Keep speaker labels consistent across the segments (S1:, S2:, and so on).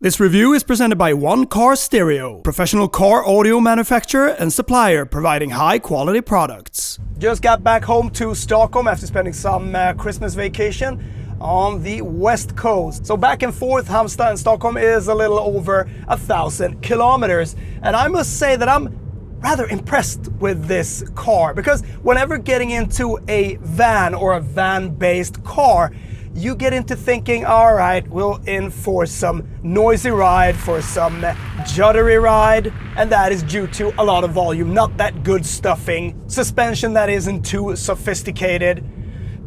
S1: This review is presented by OneCarStereo, professional car audio manufacturer and supplier providing high-quality products. Just got back home to Stockholm after spending some Christmas vacation on the west coast. So back and forth, Halmstad and Stockholm is a little over 1,000 kilometers. And I must say that I'm rather impressed with this car, because whenever getting into a van or a van-based car, you get into thinking, all right, we'll in for some noisy ride, for some juddery ride, and that is due to a lot of volume, not that good stuffing, suspension that isn't too sophisticated.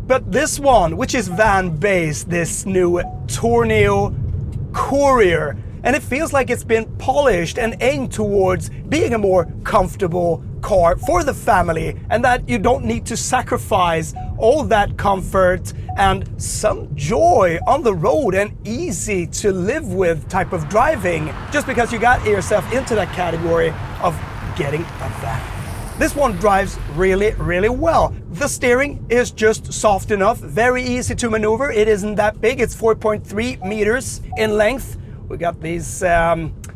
S1: But this one, which is van-based, this new Tourneo Courier, and it feels like it's been polished and aimed towards being a more comfortable car for the family, and that you don't need to sacrifice all that comfort and some joy on the road and easy to live with type of driving just because you got yourself into that category of getting a van. This one drives really, really well. The steering is just soft enough, very easy to maneuver. It isn't that big, it's 4.3 meters in length. We got these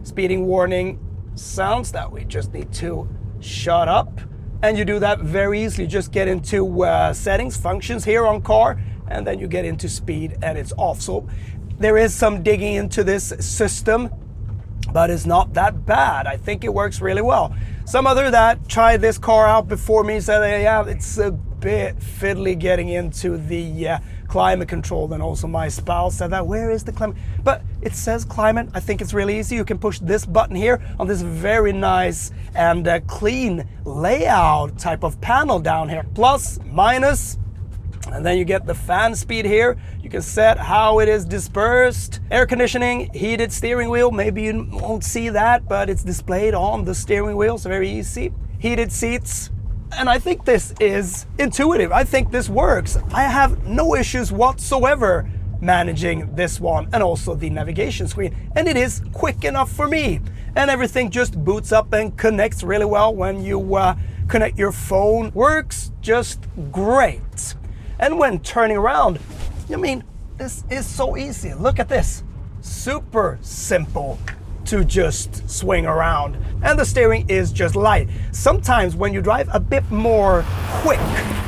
S1: speeding warning sounds that we just need to shut up. And you do that very easily. Just get into settings, functions here on car, and then you get into speed and it's off. So there is some digging into this system, but it's not that bad. I think it works really well. Some other that tried this car out before me said, yeah, it's a bit fiddly getting into the climate control. Then also my spouse said that, where is the climate? But it says climate. I think it's really easy. You can push this button here on this very nice and clean layout type of panel down here. Plus, minus, and then you get the fan speed here. You can set how it is dispersed. Air conditioning, heated steering wheel. Maybe you won't see that, but it's displayed on the steering wheel, so very easy. Heated seats. And I think this is intuitive. I think this works. I have no issues whatsoever managing this one, and also the navigation screen. And it is quick enough for me. And everything just boots up and connects really well when you connect your phone. Works just great. And when turning around, I mean, this is so easy. Look at this. Super simple to just swing around. And the steering is just light. Sometimes when you drive a bit more quick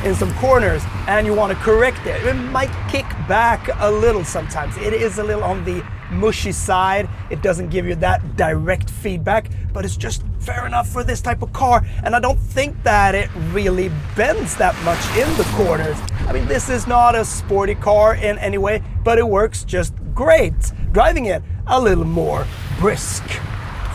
S1: in some corners and you want to correct it, it might kick back a little sometimes. It is a little on the mushy side. It doesn't give you that direct feedback, but it's just fair enough for this type of car. And I don't think that it really bends that much in the corners. I mean, this is not a sporty car in any way, but it works just great. Driving it a little more brisk.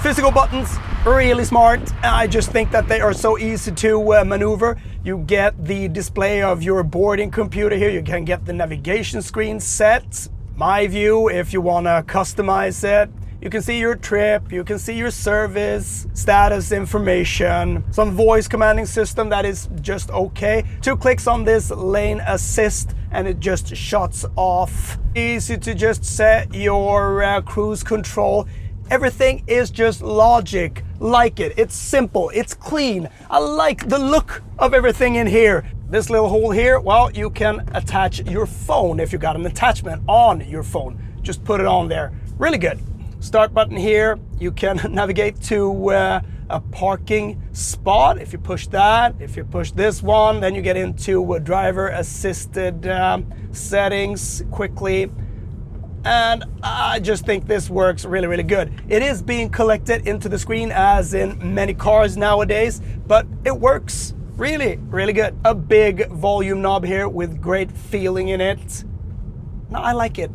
S1: Physical buttons, really smart. I just think that they are so easy to maneuver. You get the display of your boarding computer here. You can get the navigation screen set. My view, if you want to customize it. You can see your trip, you can see your service, status information, some voice commanding system that is just okay. 2 clicks on this lane assist and it just shuts off. Easy to just set your cruise control. Everything is just logic, like it. It's simple, it's clean. I like the look of everything in here. This little hole here, well, you can attach your phone if you got an attachment on your phone. Just put it on there. Really good. Start button here. You can navigate to a parking spot if you push that. If you push this one, then you get into driver assisted settings quickly. And I just think this works really, really good. It is being collected into the screen as in many cars nowadays, but it works really, really good. A big volume knob here with great feeling in it. No, I like it.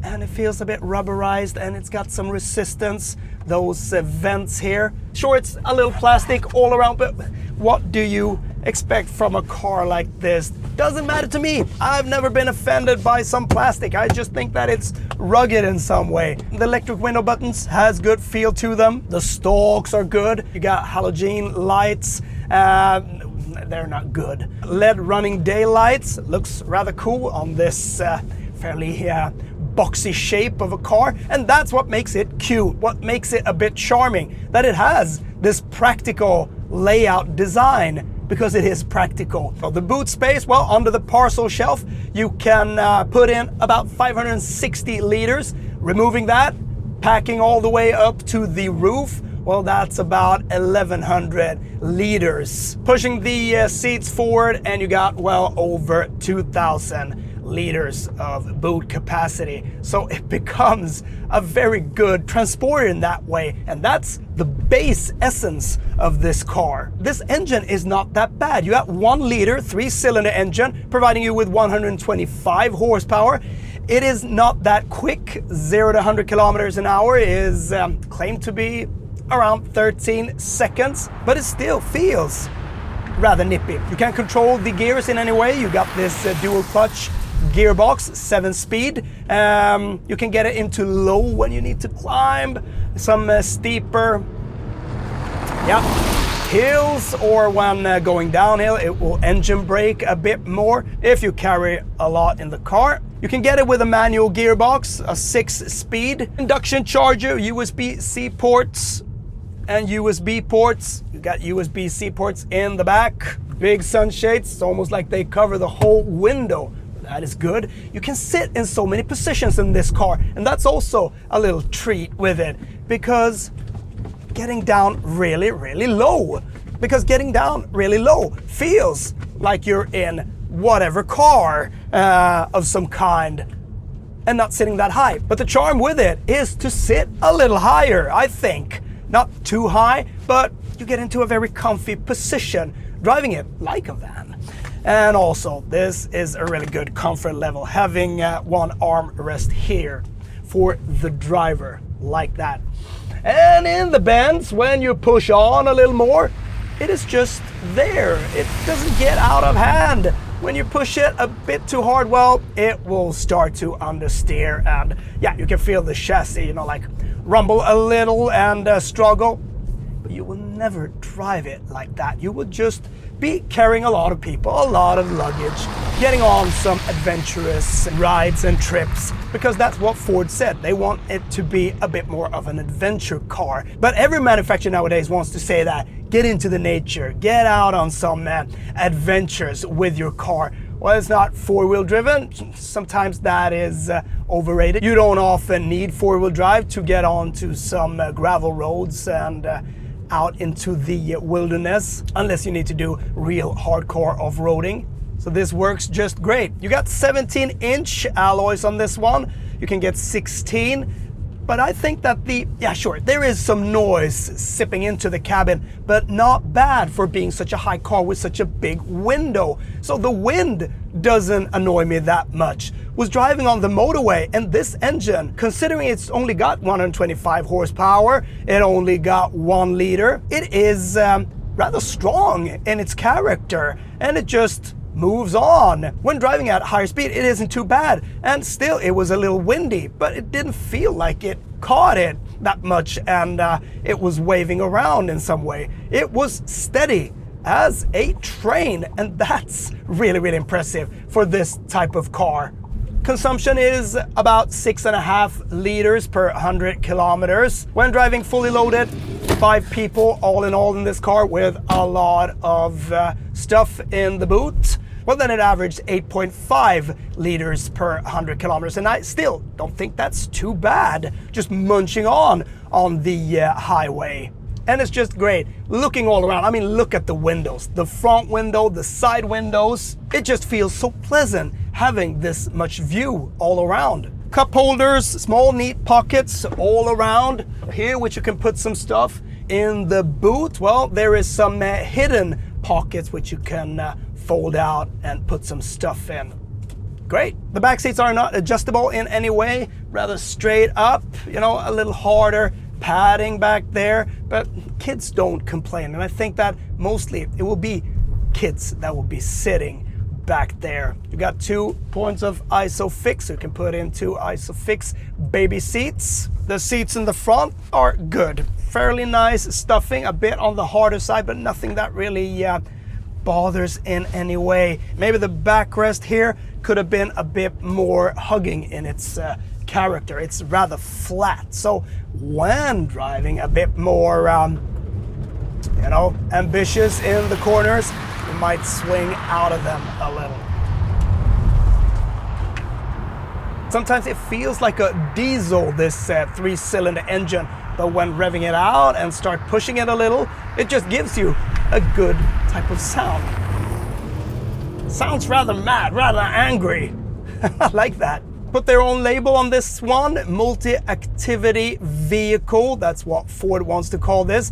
S1: And it feels a bit rubberized and it's got some resistance. Those vents here. Sure, it's a little plastic all around, but what do you expect from a car like this? Doesn't matter to me. I've never been offended by some plastic. I just think that it's rugged in some way. The electric window buttons has good feel to them. The stalks are good. You got halogen lights. They're not good. LED running daylights. Looks rather cool on this fairly boxy shape of a car, and that's what makes it cute, what makes it a bit charming, that it has this practical layout design, because it is practical. So the boot space, well, under the parcel shelf, you can put in about 560 liters. Removing that, packing all the way up to the roof. Well, that's about 1,100 liters. Pushing the seats forward, and you got well over 2,000 liters of boot capacity. So it becomes a very good transporter in that way, and that's the base essence of this car. This engine is not that bad. You got 1 liter 3-cylinder engine providing you with 125 horsepower. It is not that quick. 0 to 100 kilometers an hour is claimed to be around 13 seconds, but it still feels rather nippy. You can't control the gears in any way. You got this dual clutch gearbox, 7-speed. You can get it into low when you need to climb some steeper hills, or when going downhill it will engine brake a bit more if you carry a lot in the car. You can get it with a manual gearbox, a 6-speed induction charger, USB-C ports and USB ports. You got USB-C ports in the back. Big sunshades, it's almost like they cover the whole window. That is good. You can sit in so many positions in this car, and that's also a little treat with it, because getting down really low. Because getting down really low feels like you're in whatever car of some kind and not sitting that high. But the charm with it is to sit a little higher, I think. Not too high, but you get into a very comfy position driving it like a van. And also, this is a really good comfort level, having one armrest here for the driver, like that. And in the bends, when you push on a little more, it is just there. It doesn't get out of hand. When you push it a bit too hard, well, it will start to understeer, and yeah, you can feel the chassis, you know, like rumble a little and struggle. But you will never drive it like that. You will just be carrying a lot of people, a lot of luggage, getting on some adventurous rides and trips, because that's what Ford said. They want it to be a bit more of an adventure car. But every manufacturer nowadays wants to say that. Get into the nature, get out on some adventures with your car. Well, it's not four-wheel driven. Sometimes that is overrated. You don't often need four-wheel drive to get onto some gravel roads and out into the wilderness, unless you need to do real hardcore off-roading. So this works just great. You got 17-inch alloys on this one. You can get 16, but I think that there is some noise sipping into the cabin, but not bad for being such a high car with such a big window. So the wind doesn't annoy me that much. Was driving on the motorway, and this engine, considering it's only got 125 horsepower, it only got 1 liter, it is rather strong in its character, and it just moves on. When driving at higher speed, it isn't too bad, and still it was a little windy, but it didn't feel like it caught it that much, and it was waving around in some way. It was steady as a train, and that's really impressive for this type of car. Consumption is about 6.5 liters per 100 kilometers. When driving fully loaded, 5 people all in all in this car with a lot of stuff in the boot, well, then it averaged 8.5 liters per 100 kilometers. And I still don't think that's too bad, just munching on the highway. And it's just great looking all around. I mean, look at the windows, the front window, the side windows. It just feels so pleasant having this much view all around. Cup holders, small neat pockets all around here, which you can put some stuff in the boot. Well, there is some hidden pockets which you can fold out and put some stuff in. Great. The back seats are not adjustable in any way, rather straight up, you know, a little harder padding back there, but kids don't complain, and I think that mostly it will be kids that will be sitting back there. You got 2 points of ISOFIX, so you can put in 2 ISOFIX baby seats. The seats in the front are good, fairly nice stuffing, a bit on the harder side, but nothing that really bothers in any way. Maybe the backrest here could have been a bit more hugging in its character. It's rather flat, so when driving a bit more you know, ambitious in the corners, you might swing out of them a little. Sometimes it feels like a diesel, this 3-cylinder engine, but when revving it out and start pushing it a little, it just gives you a good type of sound. Sounds rather mad, rather angry. I like that. Put their own label on this one, multi-activity vehicle. That's what Ford wants to call this.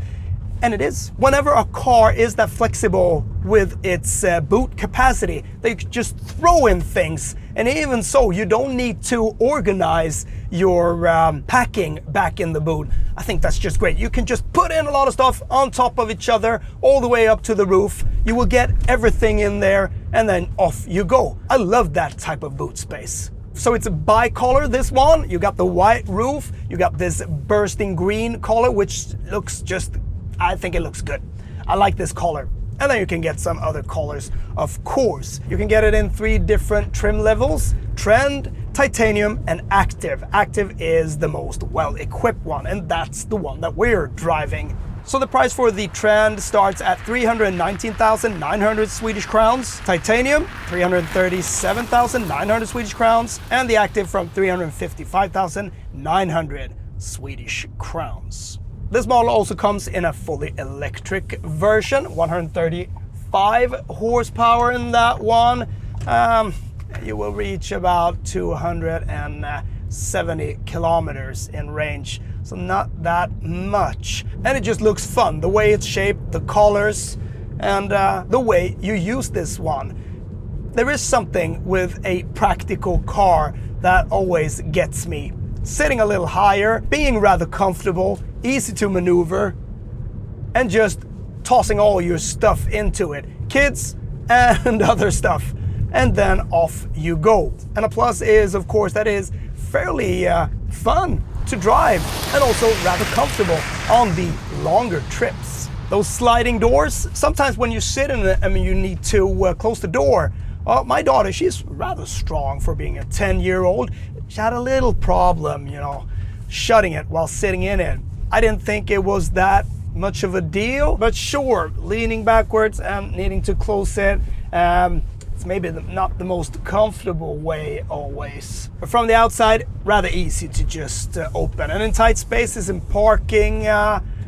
S1: And it is. Whenever a car is that flexible with its boot capacity, they just throw in things. And even so, you don't need to organize your packing back in the boot. I think that's just great. You can just put in a lot of stuff on top of each other, all the way up to the roof. You will get everything in there, and then off you go. I love that type of boot space. So it's a bicolor, this one. You got the white roof, you got this bursting green color, which looks just, I think it looks good. I like this color. And then you can get some other colors, of course. You can get it in 3 different trim levels: Trend, Titanium, and Active. Active is the most well-equipped one, and that's the one that we're driving. So the price for the Trend starts at 319,900 Swedish crowns, Titanium 337,900 Swedish crowns, and the Active from 355,900 Swedish crowns. This model also comes in a fully electric version, 135 horsepower in that one. You will reach about 270 kilometers in range, so not that much. And it just looks fun, the way it's shaped, the colors, and the way you use this one. There is something with a practical car that always gets me. Sitting a little higher, being rather comfortable, easy to maneuver, and just tossing all your stuff into it. Kids and other stuff. And then off you go. And a plus is, of course, that is fairly fun to drive and also rather comfortable on the longer trips. Those sliding doors, sometimes when you sit in it, you need to close the door. My daughter, she's rather strong for being a 10-year-old. She had a little problem, shutting it while sitting in it. I didn't think it was that much of a deal, but sure, leaning backwards and needing to close it, it's maybe not the most comfortable way always. But from the outside, rather easy to just open. And in tight spaces, in parking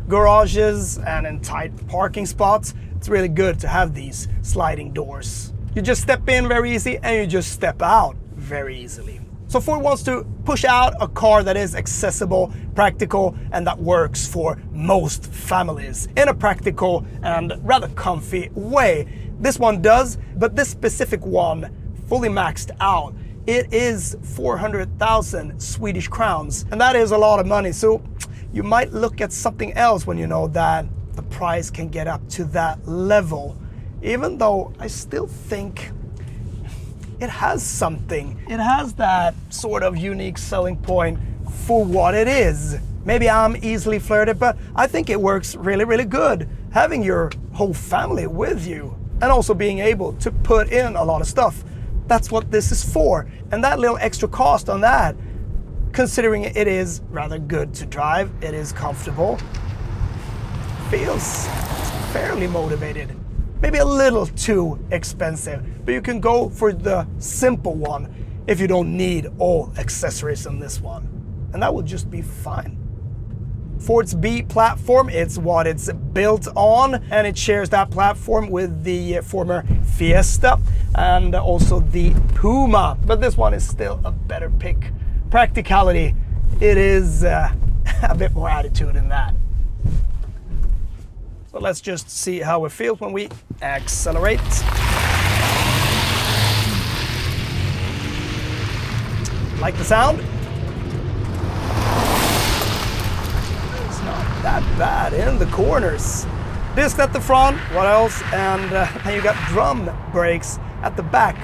S1: garages and in tight parking spots, it's really good to have these sliding doors. You just step in very easy and you just step out very easily. So Ford wants to push out a car that is accessible, practical, and that works for most families in a practical and rather comfy way. This one does, but this specific one, fully maxed out, it is 400,000 Swedish crowns, and that is a lot of money. So you might look at something else when you know that the price can get up to that level, even though I still think it has something. It has that sort of unique selling point for what it is. Maybe I'm easily flirted, but I think it works really, really good. Having your whole family with you and also being able to put in a lot of stuff. That's what this is for. And that little extra cost on that, considering it is rather good to drive, it is comfortable, feels fairly motivated. Maybe a little too expensive, but you can go for the simple one if you don't need all accessories on this one. And that will just be fine. Ford's B platform, it's what it's built on, and it shares that platform with the former Fiesta and also the Puma. But this one is still a better pick. Practicality, it is a bit more attitude in that. So let's just see how it feels when we accelerate. Like the sound? It's not that bad in the corners. Disc at the front, what else? And then you got drum brakes at the back.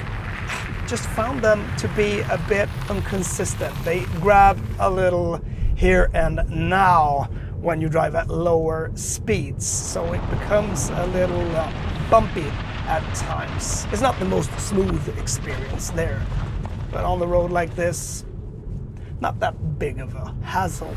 S1: Just found them to be a bit inconsistent. They grab a little here and now when you drive at lower speeds, so it becomes a little bumpy at times. It's not the most smooth experience there, but on the road like this, not that big of a hassle.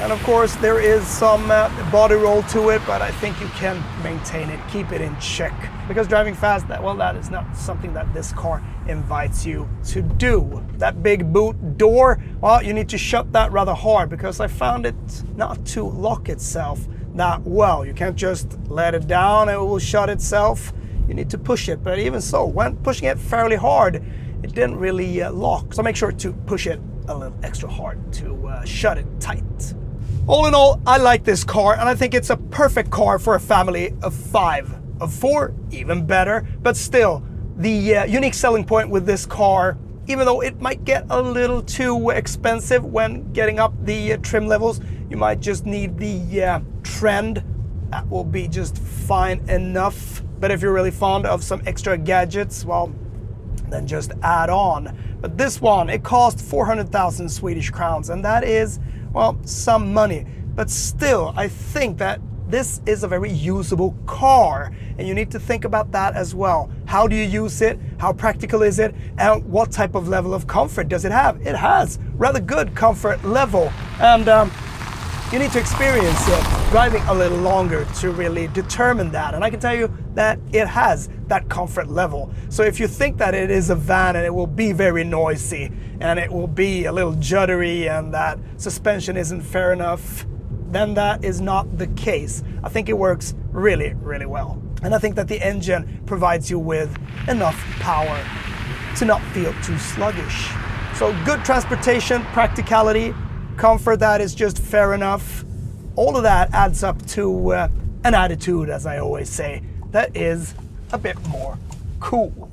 S1: And of course there is some body roll to it, but I think you can maintain it, keep it in check. Because driving fast, that is not something that this car invites you to do. That big boot door, well, you need to shut that rather hard because I found it not to lock itself that well. You can't just let it down and it will shut itself. You need to push it, but even so, when pushing it fairly hard, it didn't really lock. So make sure to push it a little extra hard to shut it tight. All in all, I like this car and I think it's a perfect car for a family of 5. Of 4, even better, but still, the unique selling point with this car, even though it might get a little too expensive when getting up the trim levels, you might just need the trend. That will be just fine enough. But if you're really fond of some extra gadgets, well, then just add on. But this one, it cost 400,000 Swedish crowns, and that is, well, some money. But still, I think that this is a very usable car, and you need to think about that as well. How do you use it? How practical is it? And what type of level of comfort does it have? It has rather good comfort level, and you need to experience it driving a little longer to really determine that. And I can tell you that it has that comfort level. So if you think that it is a van and it will be very noisy and it will be a little juddery and that suspension isn't fair enough, then that is not the case. I think it works really, really well. And I think that the engine provides you with enough power to not feel too sluggish. So good transportation, practicality, comfort that is just fair enough. All of that adds up to an attitude, as I always say, that is a bit more cool.